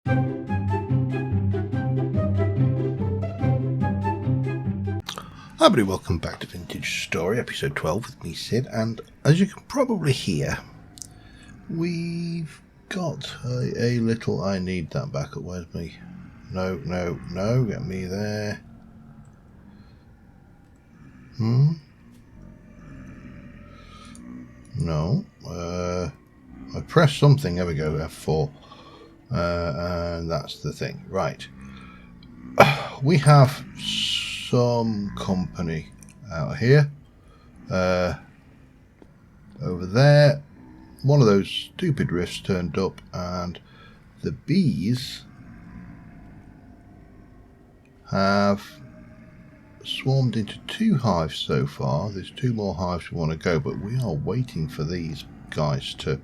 Hi everybody, welcome back to Vintage Story, episode 12 with me, Sid, and as you can probably hear, we've got a little... I need that back up. Where's me? No, get me there. No, I pressed something, there we go, F4, and that's the thing. Right, we have some company out here. Over there, one of those stupid rifts turned up, and the bees have swarmed into 2 hives so far. There's 2 more hives we want to go, but we are waiting for these guys to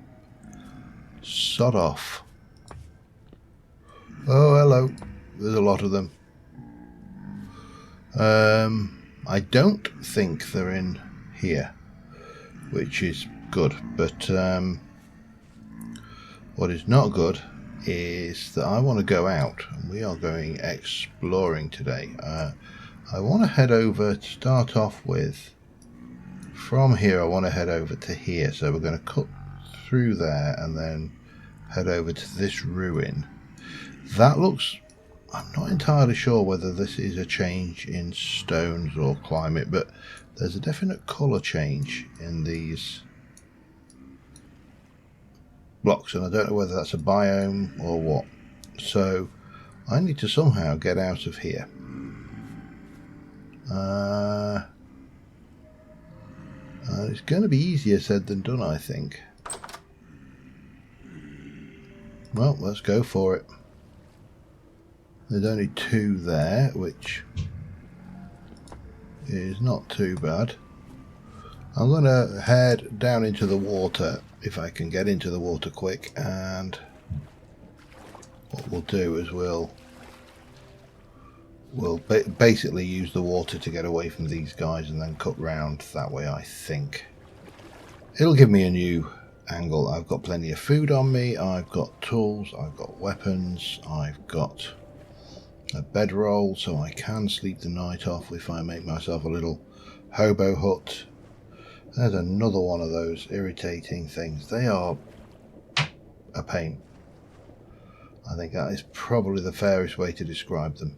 sod off. Oh, hello. There's a lot of them. I don't think they're in here, which is good, but what is not good is that I want to go out, and we are going exploring today. I want to head over to start off with. From here I want to head over to here, so we're going to cut through there and then head over to this ruin. That looks... I'm not entirely sure whether this is a change in stones or climate, but there's a definite colour change in these blocks, and I don't know whether that's a biome or what. So I need to somehow get out of here. It's going to be easier said than done, I think. Well, let's go for it. There's only 2 there, which is not too bad. I'm going to head down into the water, if I can get into the water quick, and what we'll do is we'll basically use the water to get away from these guys and then cut round that way. I think it'll give me a new angle. I've got plenty of food on me, I've got tools, I've got weapons, I've got a bedroll so I can sleep the night off if I make myself a little hobo hut. There's another one of those irritating things. They are a pain. I think that is probably the fairest way to describe them.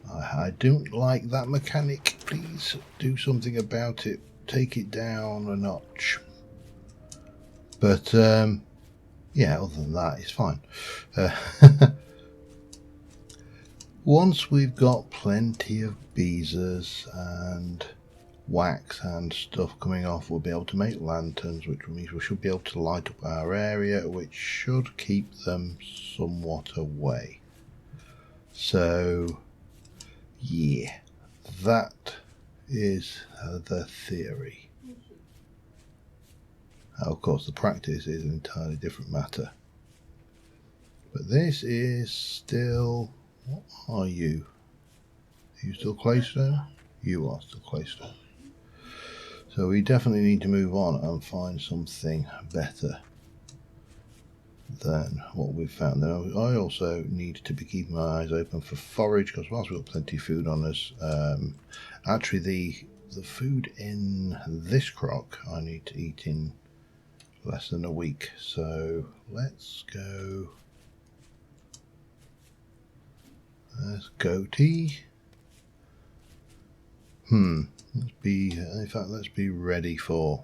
I don't like that mechanic. Please do something about it. Take it down a notch. But yeah, other than that, it's fine. Once we've got plenty of beezers and wax and stuff coming off, we'll be able to make lanterns, which means we should be able to light up our area, which should keep them somewhat away. So yeah, that is the theory. Of course, the practice is an entirely different matter. But this is still... What are you? Are you still claystone? You are still claystone. So we definitely need to move on and find something better than what we've found. Now, I also need to be keeping my eyes open for forage, because whilst we've got plenty of food on us, actually the food in this crock I need to eat in less than a week. So let's go. Let's go tea. Let's be, in fact, let's be ready for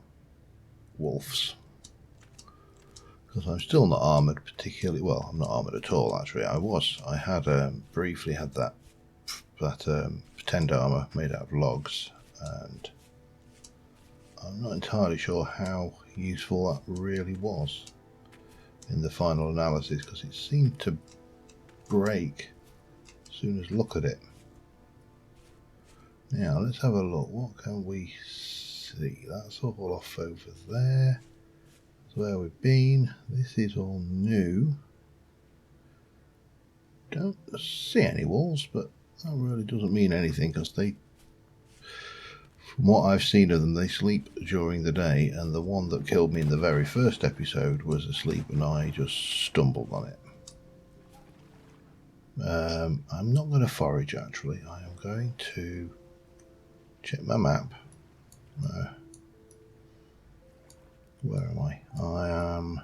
wolves. Because I'm still not armoured particularly well. I'm not armoured at all, actually. I had briefly had that pretend armour made out of logs, and I'm not entirely sure how useful that really was in the final analysis, because it seemed to break as soon as look at it. Now let's have a look. What can we see? That's all off over there. That's where we've been. This is all new. Don't see any wolves, but that really doesn't mean anything, because they, from what I've seen of them, they sleep during the day, and the one that killed me in the very first episode was asleep and I just stumbled on it. I'm not going to forage actually. I am going to check my map. Where am I? I am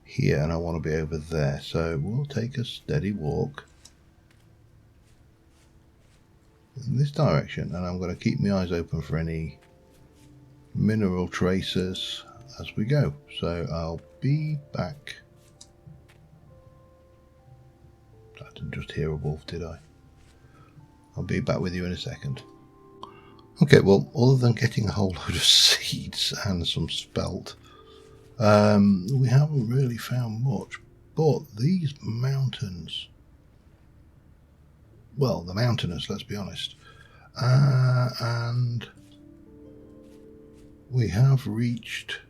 here and I want to be over there. So we'll take a steady walk in this direction, and I'm going to keep my eyes open for any mineral tracers as we go. So I'll be back. I didn't just hear a wolf, did I? I'll be back with you in a second. Okay, well, other than getting a whole load of seeds and some spelt, we haven't really found much. But these mountains, well, the mountainous, let's be honest, and we have reached.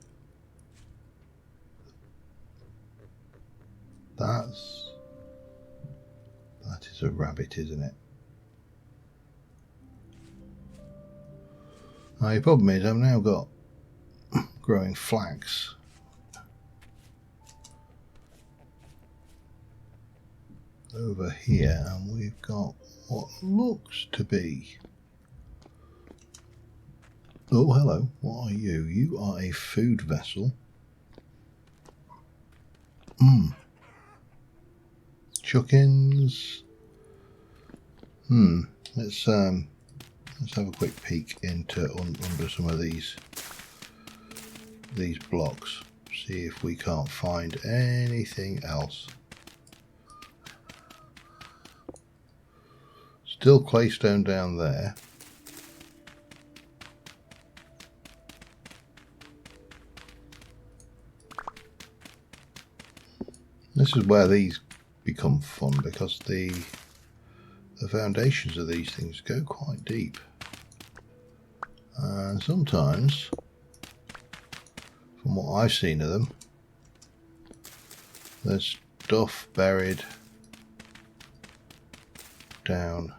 That is a rabbit, isn't it? Now, the problem is I've now got growing flax. Over here, and we've got what looks to be. Oh, hello. What are you? You are a food vessel. Chuckins. Let's have a quick peek into under some of these blocks. See if we can't find anything else. Still claystone down there. This is where these become fun, because the foundations of these things go quite deep, and sometimes, from what I've seen of them, there's stuff buried down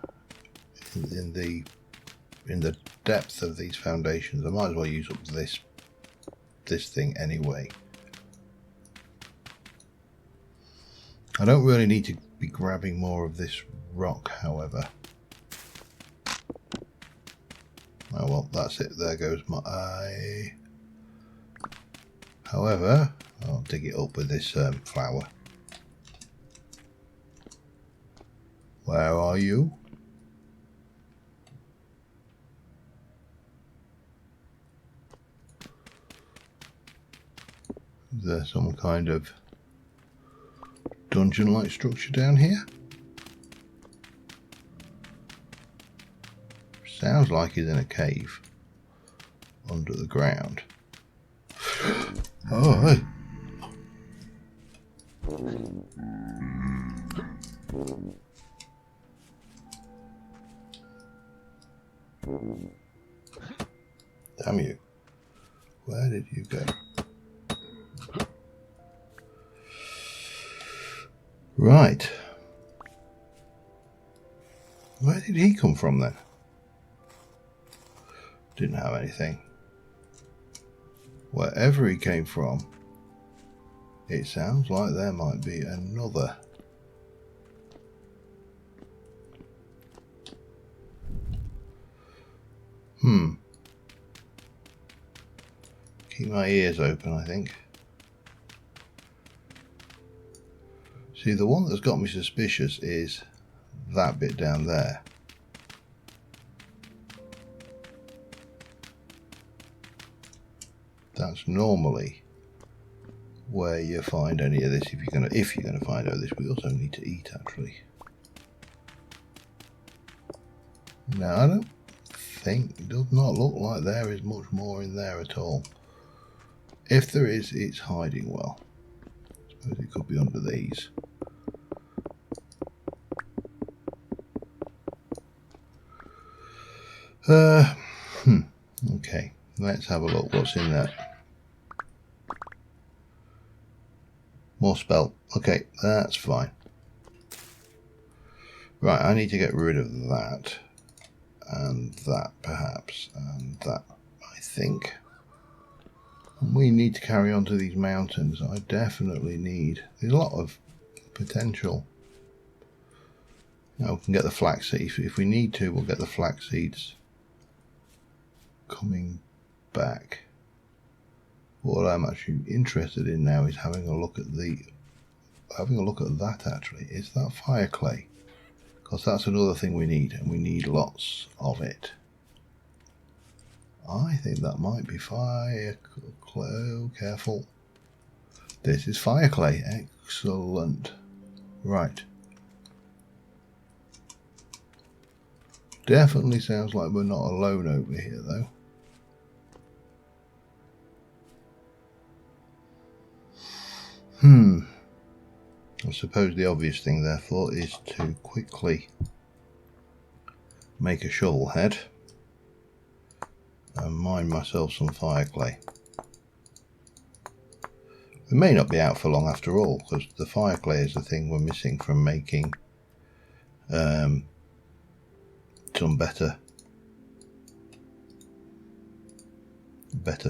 in the depth of these foundations. I might as well use up this thing anyway. I don't really need to be grabbing more of this rock, however. Oh well, that's it. There goes my eye. However, I'll dig it up with this flower. Where are you? Is there some kind of dungeon-like structure down here? Sounds like he's in a cave under the ground. Oh, hey. Damn you. Where did you go? Right. Where did he come from then? Didn't have anything. Wherever he came from, it sounds like there might be another. Keep my ears open, I think. See, the one that's got me suspicious is that bit down there. That's normally where you find any of this if you're gonna find out this. We also need to eat, actually. Now, I don't think, it does not look like there is much more in there at all. If there is, it's hiding well. I suppose it could be under these. Okay, let's have a look what's in there. More spelt. Okay, that's fine. Right, I need to get rid of that. And that, perhaps. And that, I think. And we need to carry on to these mountains. I definitely need... There's a lot of potential Now we can get the flax seeds. If we need to, we'll get the flax seeds coming back. What I'm actually interested in now is having a look at that actually. Is that fire clay? Because that's another thing we need, and we need lots of it. I think that might be fire clay. Oh, careful. This is fire clay. Excellent. Right. Definitely sounds like we're not alone over here, though. I suppose the obvious thing, therefore, is to quickly make a shovel head and mine myself some fire clay. We may not be out for long after all, because the fire clay is the thing we're missing from making some better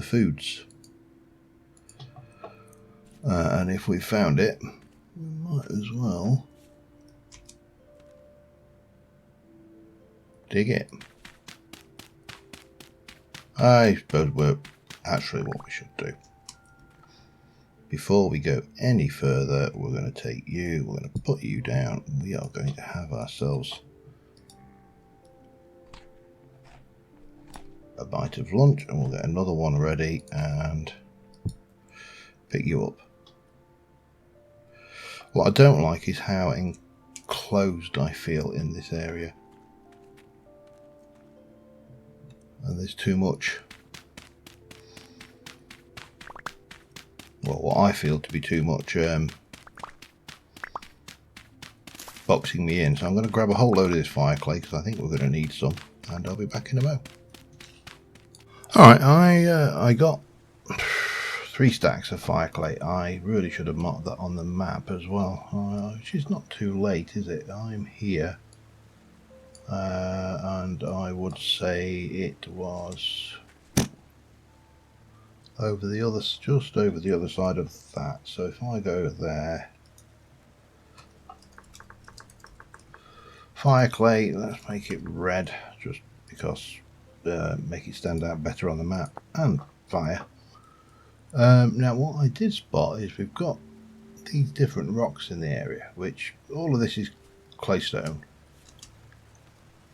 foods. And if we found it, we might as well dig it. I suppose we're actually what we should do. Before we go any further, we're going to take you, we're going to put you down, we are going to have ourselves a bite of lunch, and we'll get another one ready and pick you up. What I don't like is how enclosed I feel in this area. And there's too much, well, what I feel to be too much boxing me in. So I'm going to grab a whole load of this fire clay, because I think we're going to need some, and I'll be back in a mo. Alright, I got 3 stacks of fire clay. I really should have marked that on the map as well, which is not too late, is it? I'm here, and I would say it was over the other, just over the other side of that. So if I go there, fire clay, let's make it red, just because make it stand out better on the map, and fire. Now what I did spot is we've got these different rocks in the area, which all of this is claystone,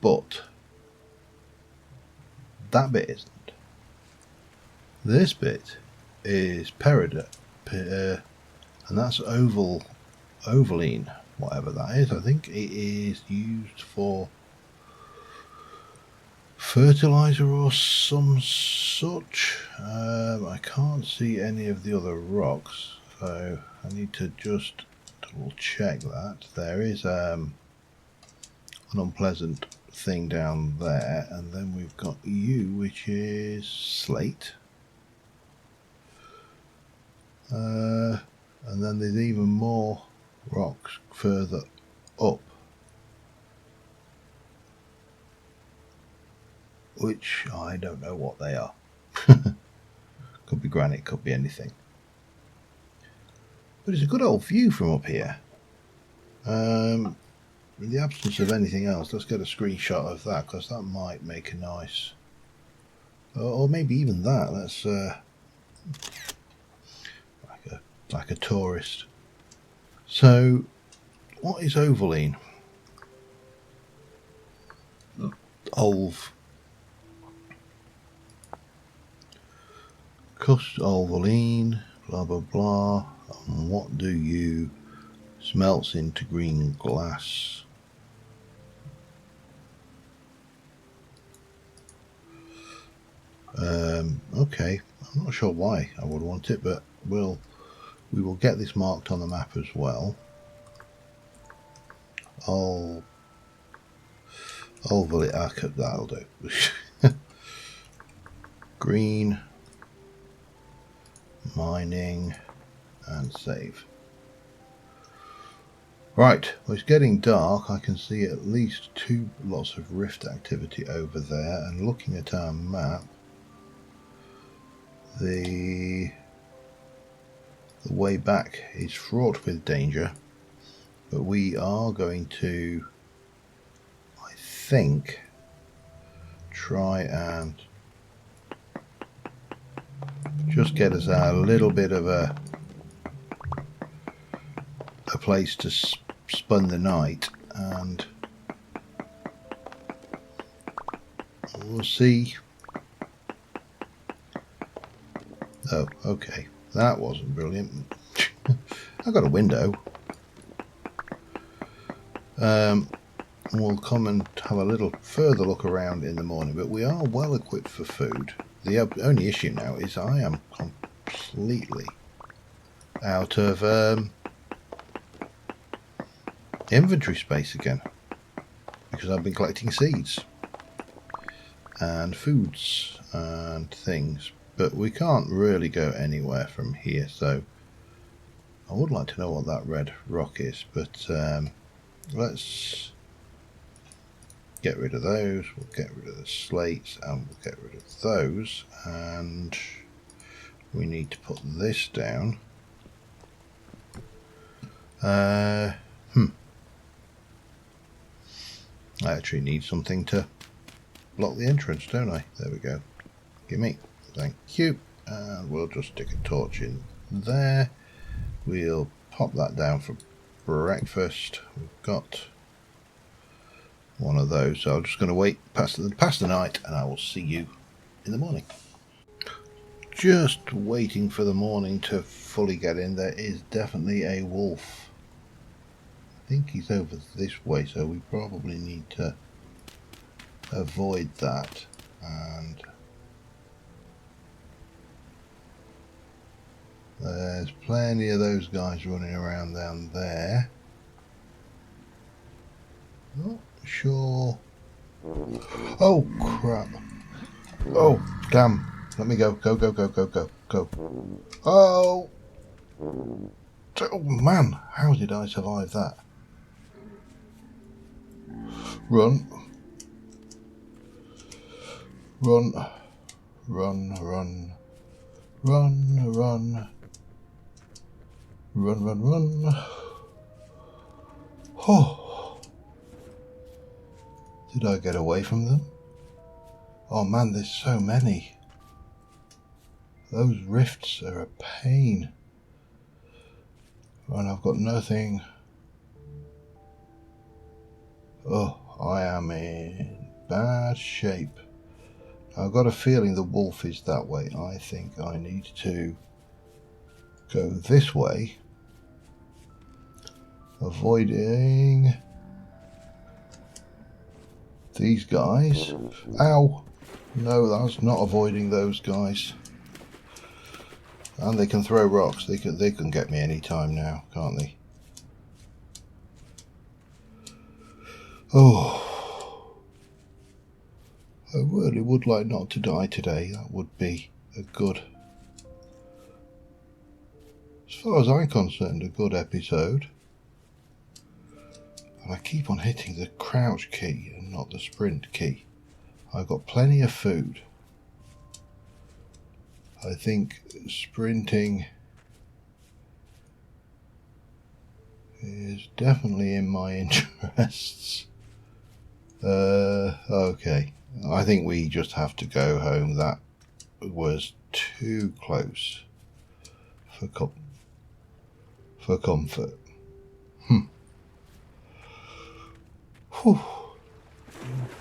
but that bit isn't. This bit is peridot, and that's ovaline, whatever that is. I think it is used for fertilizer or some such. I can't see any of the other rocks, so I need to just double check that. There is an unpleasant thing down there, and then we've got you, which is slate, and then there's even more rocks further up, which I don't know what they are. Could be granite, could be anything. But it's a good old view from up here. In the absence of anything else, let's get a screenshot of that, because that might make a nice, or maybe even that. That's like a tourist. So, what is ovaline? Olv. Cust ovaline, blah blah blah. And what do you smelts into green glass? Okay, I'm not sure why I would want it, but we will get this marked on the map as well. That'll do. Green, mining, and save. Right, well, it's getting dark. I can see at least 2 lots of rift activity over there, and looking at our map, the way back is fraught with danger, but we are going to think, try and just get us a little bit of a place to spend the night, and we'll see. Oh, okay, that wasn't brilliant. I got a window. We'll come and have a little further look around in the morning, but we are well equipped for food. The only issue now is I am completely out of inventory space again, because I've been collecting seeds and foods and things, but we can't really go anywhere from here. So I would like to know what that red rock is, but let's get rid of those. We'll get rid of the slates, and we'll get rid of those, and we need to put this down. I actually need something to block the entrance, don't I? There we go. Gimme. Thank you. And we'll just stick a torch in there. We'll pop that down for breakfast. We've got one of those, so I'm just going to wait past the night, and I will see you in the morning. Just waiting for the morning to fully get in. There is definitely a wolf. I think he's over this way, so we probably need to avoid that. And there's plenty of those guys running around down there. Not sure. Oh crap. Oh damn. Let me go. Go. Oh. Oh man, how did I survive that? Run. Oh. Did I get away from them? Oh man, there's so many. Those rifts are a pain. And I've got nothing. Oh, I am in bad shape. I've got a feeling the wolf is that way. I think I need to go this way, avoiding these guys. Ow! No, that's not avoiding those guys. And they can throw rocks. They can get me any time now, can't they? Oh, I really would like not to die today. That would be a good, as far as I'm concerned, a good episode. And I keep on hitting the crouch key and not the sprint key. I've got plenty of food. I think sprinting is definitely in my interests. Okay. I think we just have to go home. That was too close for comfort. Whew.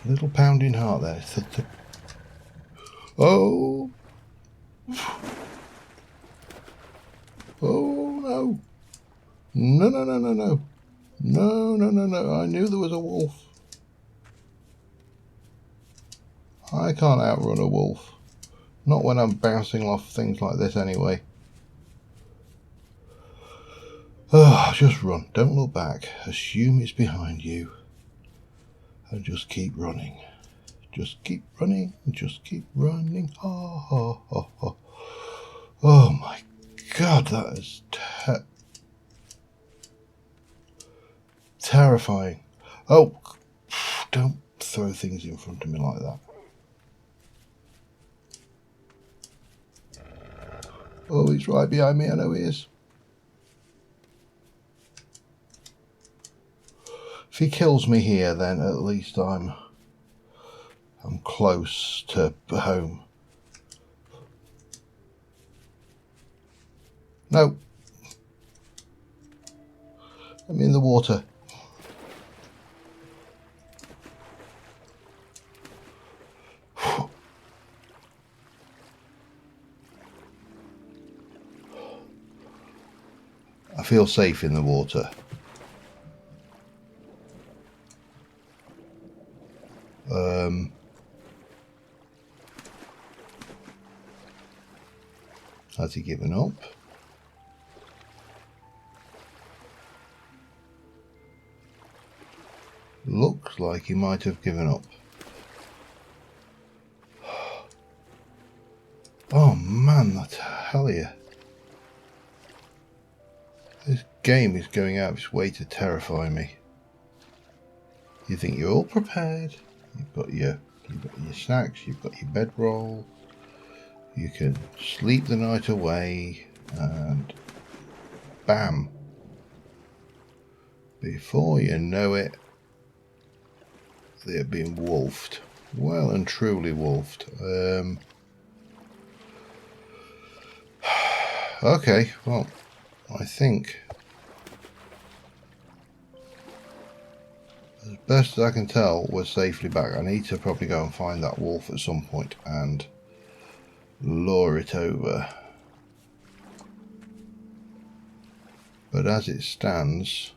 Little pounding heart there. Oh. Oh no. No. I knew there was a wolf. I can't outrun a wolf. Not when I'm bouncing off things like this anyway. Oh, just run. Don't look back. Assume it's behind you. And just keep running. Just keep running. Just keep running. Oh my God, that is terrifying. Oh, don't throw things in front of me like that. Oh, he's right behind me. I know he is. If he kills me here, then at least I'm I'm close to home. No. I'm in the water. I feel safe in the water. Has he given up? Looks like he might have given up. Oh man, I tell you. This game is going out of its way to terrify me. You think you're all prepared. You've got your snacks, you've got your bedroll. You can sleep the night away and bam. Before you know it, they're being wolfed. Well and truly wolfed. Okay, well, I think as best as I can tell, we're safely back. I need to probably go and find that wolf at some point and lure it over. But as it stands,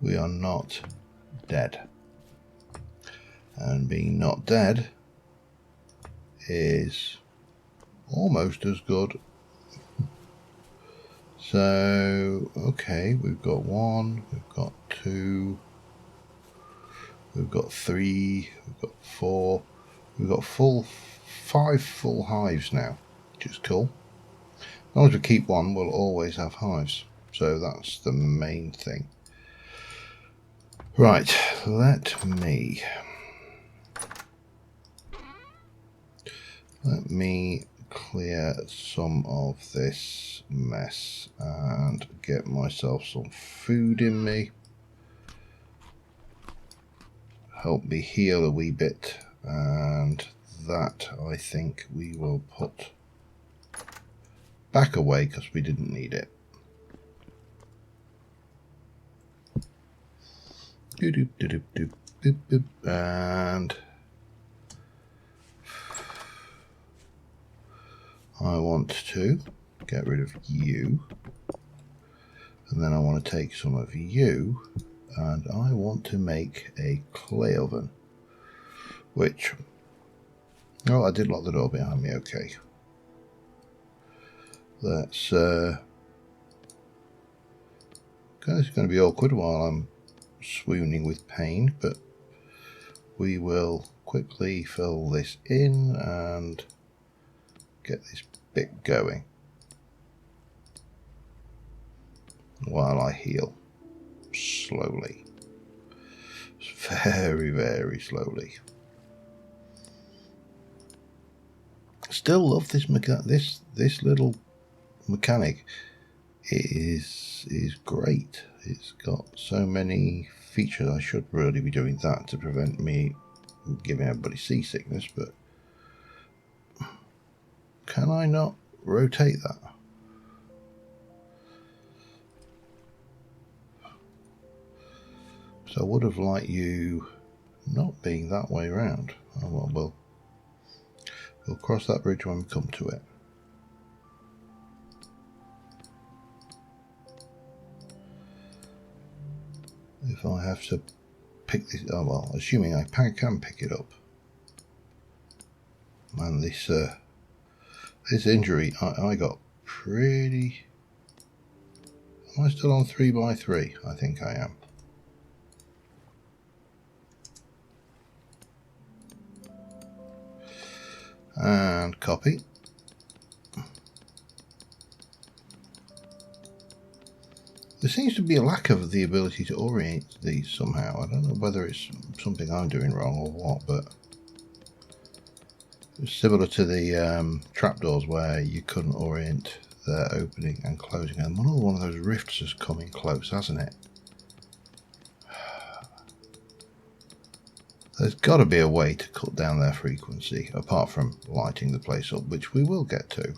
we are not dead. And being not dead is almost as good. So, okay, we've got 1, we've got 2, we've got 3, we've got 4, we've got 5 full hives now, which is cool. As long as we keep 1, we'll always have hives. So that's the main thing. Right, let me clear some of this mess and get myself some food in me. Help me heal a wee bit, and that I think we will put back away because we didn't need it. And I want to get rid of you, and then I want to take some of you, and I want to make a clay oven, which, oh, I did lock the door behind me. Okay, let's it's going to be awkward while I'm swooning with pain, but we will quickly fill this in and get this bit going while I heal slowly, very, very slowly. Still love this this little mechanic. It is great. It's got so many features. I should really be doing that to prevent me giving everybody seasickness, but can I not rotate that? So I would have liked you not being that way around. Oh well, we'll cross that bridge when we come to it. If I have to pick this, oh well, assuming I can pick it up. Man, this injury I got pretty. Am I still on 3x3? I think I am. And copy. There seems to be a lack of the ability to orient these somehow. I don't know whether it's something I'm doing wrong or what, but it's similar to the trapdoors where you couldn't orient their opening and closing. And one of those rifts has come in close, hasn't it? There's got to be a way to cut down their frequency, apart from lighting the place up, which we will get to.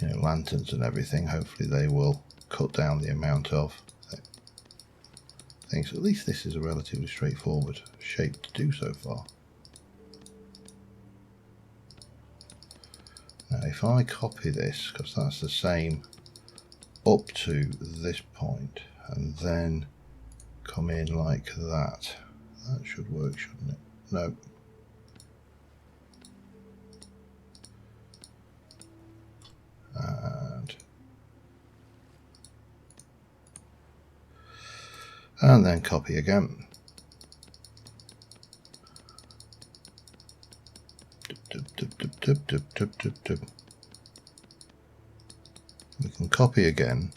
You know, lanterns and everything, hopefully they will cut down the amount of things. At least this is a relatively straightforward shape to do so far. Now if I copy this, because that's the same up to this point, and then come in like that, that should work, shouldn't it? No. And then copy again. We can copy again.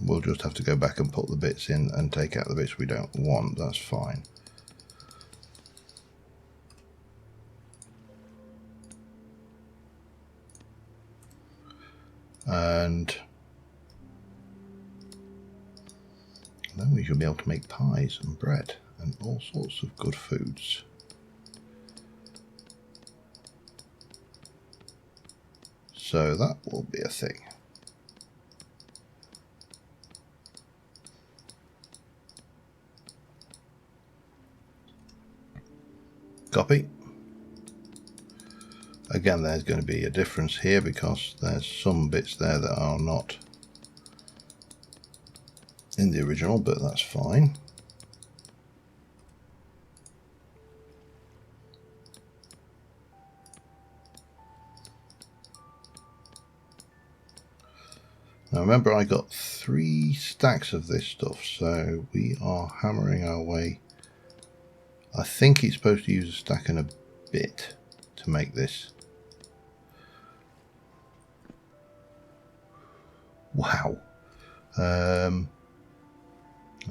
We'll just have to go back and put the bits in and take out the bits we don't want. That's fine. And then we should be able to make pies and bread and all sorts of good foods. So that will be a thing. Copy. Again, there's going to be a difference here because there's some bits there that are not in the original, but that's fine. Now remember, I got 3 stacks of this stuff, so we are hammering our way. I think it's supposed to use a stack and a bit to make this. Wow. I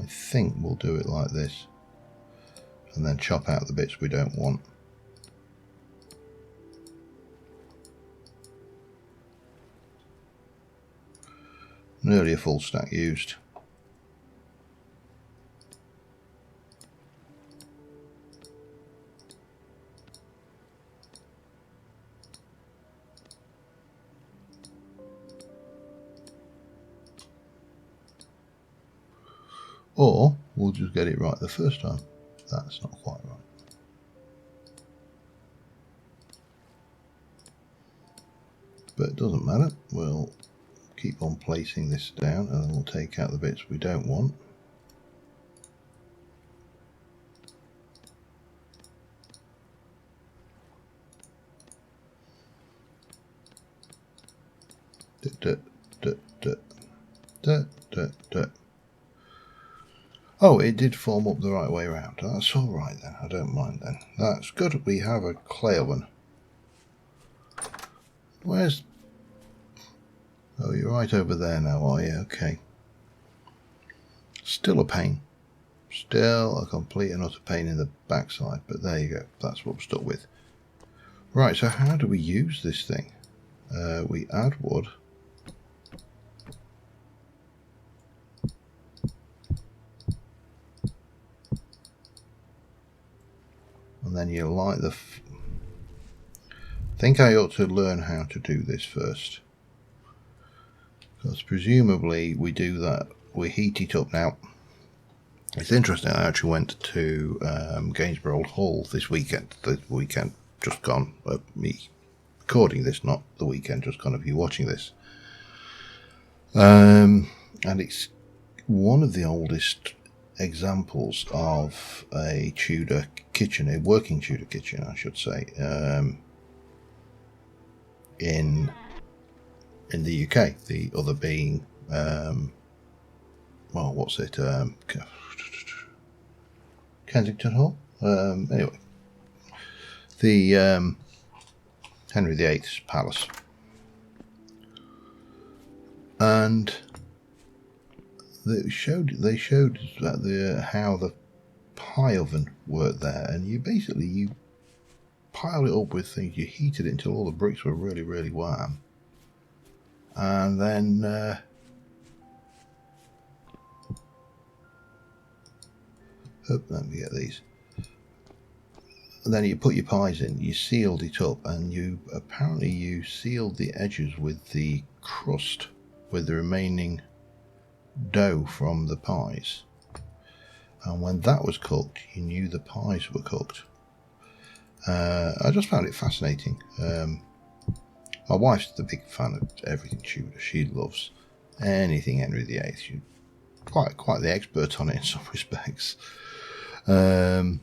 think we'll do it like this, and then chop out the bits we don't want. Nearly a full stack used. Or we'll just get it right the first time. That's not quite right. But it doesn't matter. We'll keep on placing this down, and then we'll take out the bits we don't want. Oh, it did form up the right way around. That's all right then. I don't mind then. That's good. We have a clay oven. Where's... Oh, you're right over there now, are you? Okay. Still a pain. Still a complete and utter pain in the backside. But there you go. That's what we're stuck with. Right, so how do we use this thing? We add wood. And then you light the... I think I ought to learn how to do this first. Because presumably we do that. We heat it up now. It's interesting, I actually went to Gainsborough Hall this weekend. The weekend just gone. Me recording this, not the weekend just gone of you watching this. And it's one of the oldest examples of a Tudor kitchen, a working Tudor kitchen, I should say, in the UK. The other being, well, what's it? Kensington Hall. Anyway, the Henry VIII's palace, and they showed that how the pie oven worked there, and you pile it up with things. You heated it until all the bricks were really, really warm, and then Let me get these. And then you put your pies in, you sealed it up, and you sealed the edges with the crust, with the remaining dough from the pies. And when that was cooked, you knew the pies were cooked. I just found it fascinating. My wife's the big fan of everything Tudor. She loves anything Henry VIII. She's quite the expert on it in some respects. So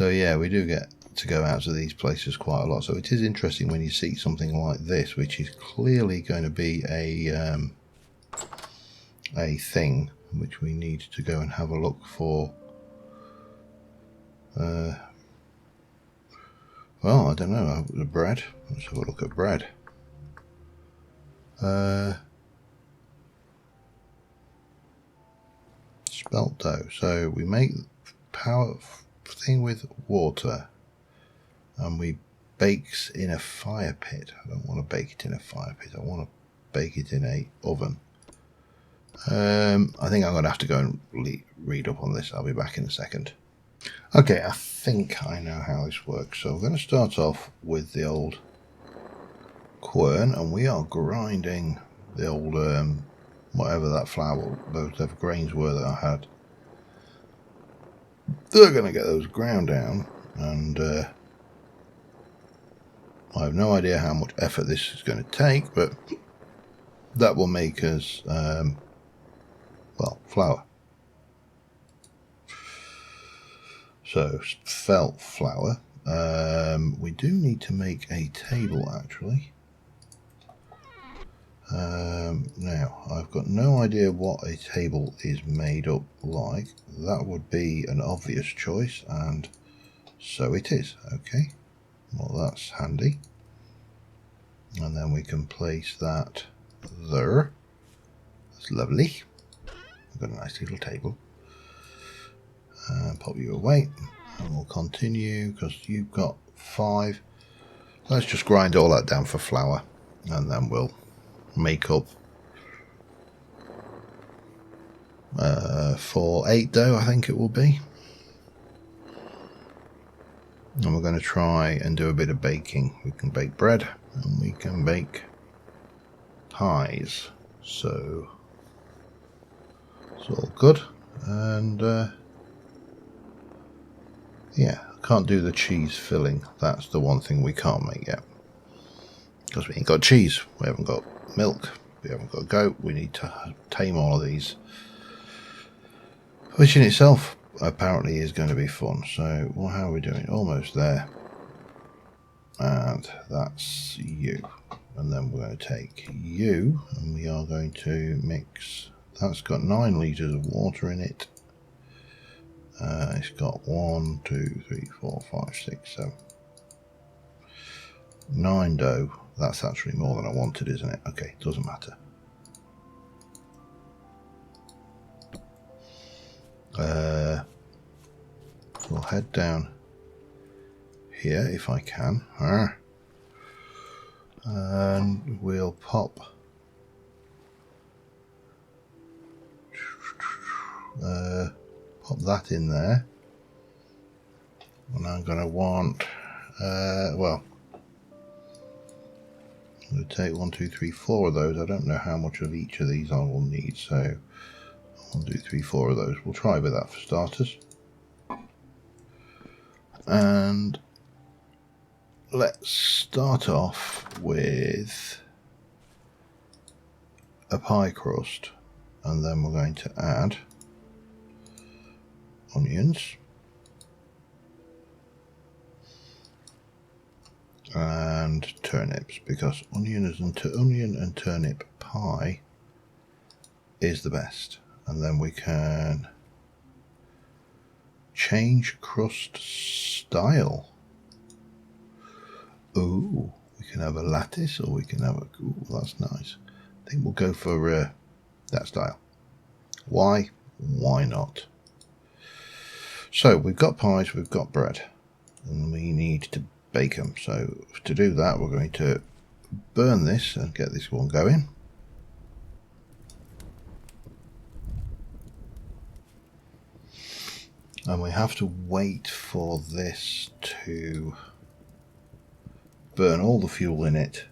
yeah, we do get to go out to these places quite a lot. So it is interesting when you see something like this, which is clearly going to be a thing which we need to go and have a look for. Well, I don't know. The bread. Let's have a look at bread. Spelt dough. So we make power thing with water, and we bakes in a fire pit. I don't want to bake it in a fire pit. I want to bake it in a oven. I think I'm going to have to go and read up on this. I'll be back in a second. Okay, I think I know how this works. So we're going to start off with the old quern, and we are grinding the old whatever that flour, those grains were that I had. They're going to get those ground down, and I have no idea how much effort this is going to take, but that will make us well, flour. So felt flour. We do need to make a table actually. Now I've got no idea what a table is made up like. That would be an obvious choice, and so it is. Okay, well that's handy. And then we can place that there. That's lovely. We've got a nice little table. Pop you away, and we'll continue because you've got 5. Let's just grind all that down for flour, and then we'll make up for 8 dough, I think it will be. And we're going to try and do a bit of baking. We can bake bread and we can bake pies, so it's all good. And yeah, can't do the cheese filling. That's the one thing we can't make yet, because we ain't got cheese, we haven't got milk, we haven't got goat. We need to tame all of these, which in itself apparently is going to be fun. So well, how are we doing? Almost there. And that's you. And then we're going to take you, and we are going to mix. That's got 9 litres of water in it. It's got 1, 2, 3, 4, 5, 6, 7, 9 dough. That's actually more than I wanted, isn't it? Okay, doesn't matter. We'll head down here if I can. And we'll pop that in there. And I'm going to want, well, I'm going to take 1, 2, 3, 4 of those. I don't know how much of each of these I will need, so 1, 2, 3, 4 of those. We'll try with that for starters. And let's start off with a pie crust, and then we're going to add onions and turnips, because onion and turnip pie is the best. And then we can change crust style. Ooh, we can have a lattice, or we can have a, ooh, that's nice. I think we'll go for that style. Why not? So we've got pies, we've got bread, and we need to bake them. So to do that, we're going to burn this and get this one going. And we have to wait for this to burn all the fuel in it,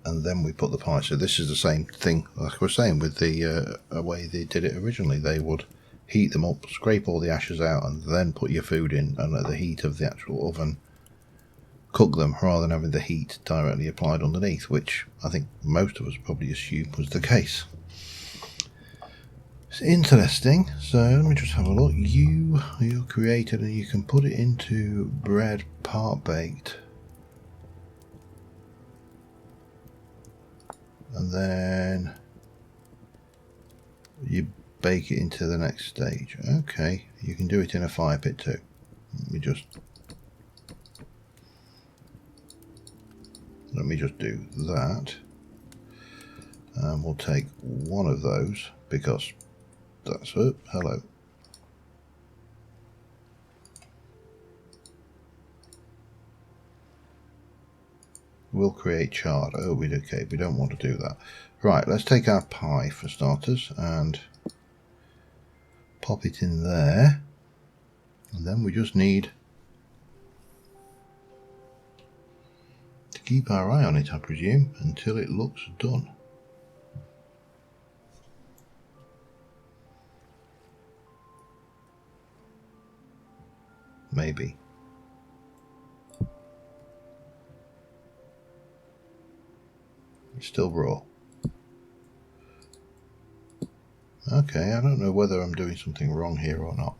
and then we put the pie. So this is the same thing like I was saying with the way they did it originally. They would heat them up, scrape all the ashes out, and then put your food in, and at the heat of the actual oven cook them, rather than having the heat directly applied underneath, which I think most of us probably assumed was the case. It's interesting. So let me just have a look. You're created, and you can put it into bread part baked, and then you bake it into the next stage. Okay, you can do it in a fire pit too. Let me just do that, and we'll take one of those because that's it. Hello. We'll create chard. Oh, okay, we don't want to do that. Right, let's take our pie for starters and pop it in there, and then we just need to keep our eye on it, I presume, until it looks done. Maybe. It's still raw. Okay, I don't know whether I'm doing something wrong here or not.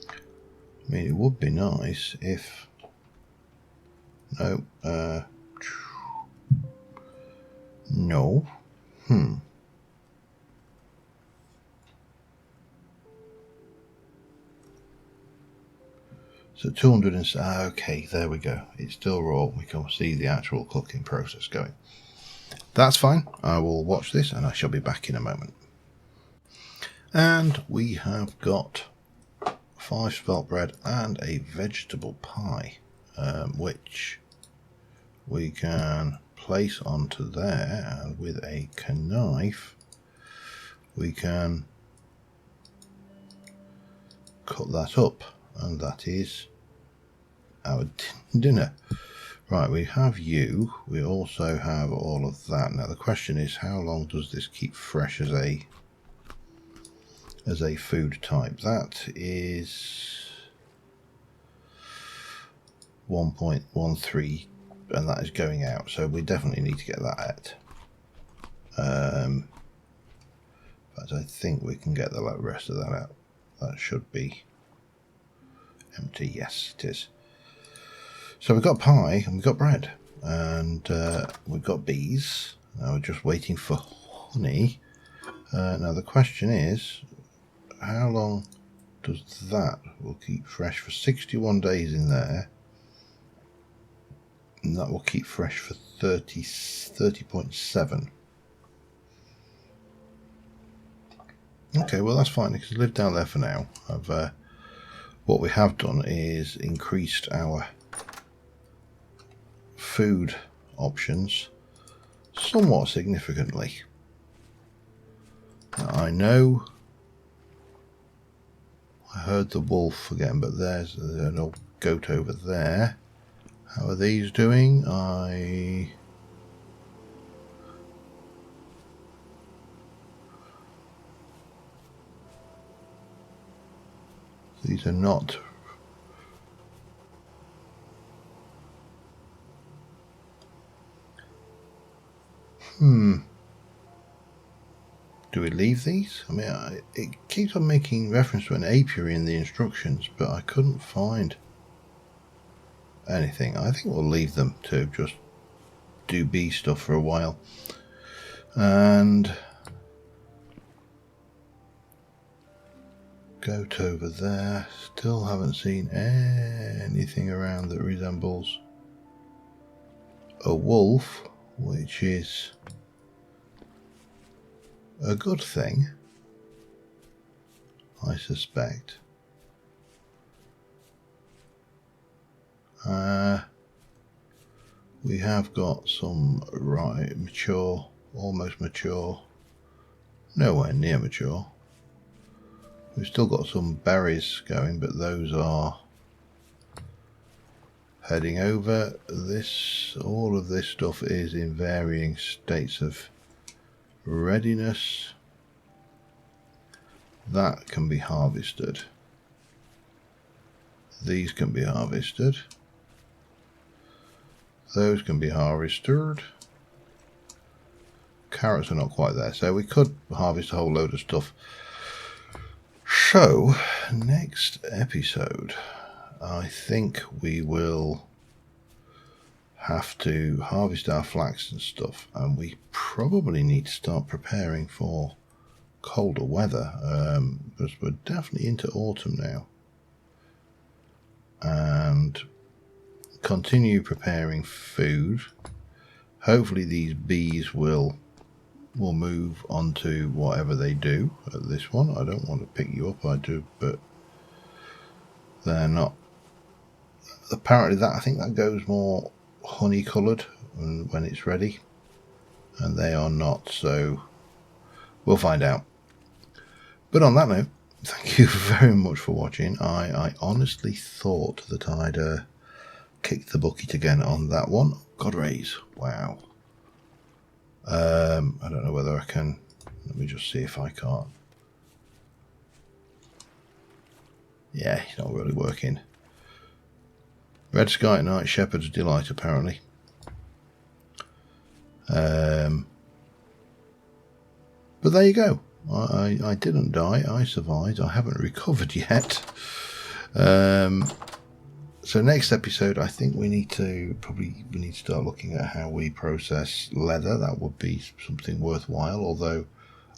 I mean, it would be nice if... No. No. So 200 and... okay, there we go. It's still raw. We can see the actual cooking process going. That's fine. I will watch this and I shall be back in a moment. And we have got 5 spelt bread and a vegetable pie, which we can place onto there, and with a knife we can cut that up, and that is our dinner. Right, we have you. We also have all of that. Now the question is, how long does this keep fresh as a food type? That is 1.13, and that is going out, so we definitely need to get that out. But I think we can get the rest of that out. That should be empty. Yes, it is. So we've got pie and we've got bread, and we've got bees. Now we're just waiting for honey. Now the question is, how long does that will keep fresh? For 61 days in there, and that will keep fresh for 30.7. Okay, well that's fine, because live down there for now. What we have done is increased our food options somewhat significantly. Now, I know I heard the wolf again, but there's an old goat over there. How are these doing? These are not... Do we leave these? I mean, it keeps on making reference to an apiary in the instructions, but I couldn't find anything. I think we'll leave them to just do bee stuff for a while. And goat over there. Still haven't seen anything around that resembles a wolf, which is a good thing, I suspect. We have got some mature, almost mature Nowhere near mature. We've still got some berries going, but those are heading over. All of this stuff is in varying states of readiness. That can be harvested. These can be harvested. Those can be harvested. Carrots are not quite there, so we could harvest a whole load of stuff. So, next episode, I think we will have to harvest our flax and stuff, and we probably need to start preparing for colder weather, because we're definitely into autumn now, and continue preparing food. Hopefully these bees will move on to whatever they do at this one. I don't want to pick you up, I do, but they're not. Apparently I think that goes more honey coloured when it's ready, and they are not, so we'll find out. But on that note, thank you very much for watching. I honestly thought that I'd kicked the bucket again on that one. God raise, wow. I don't know whether I can. Let me just see if I can't. Yeah, he's not really working. Red Sky at Night, Shepherd's Delight, apparently. But there you go. I didn't die. I survived. I haven't recovered yet. So next episode, I think we need to start looking at how we process leather. That would be something worthwhile, although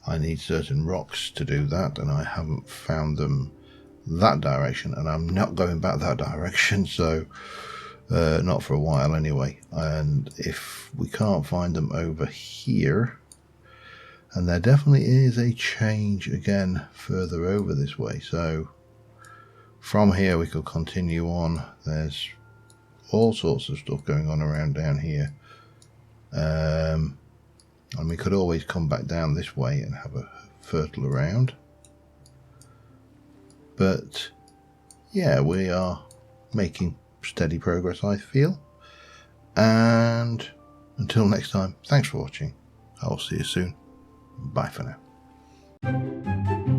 I need certain rocks to do that, and I haven't found them that direction, and I'm not going back that direction, so not for a while anyway. And if we can't find them over here, and there definitely is a change again further over this way, so from here we could continue on. There's all sorts of stuff going on around down here, and we could always come back down this way and have a fertile around. But yeah, we are making steady progress, I feel. And until next time, thanks for watching. I'll see you soon. Bye for now.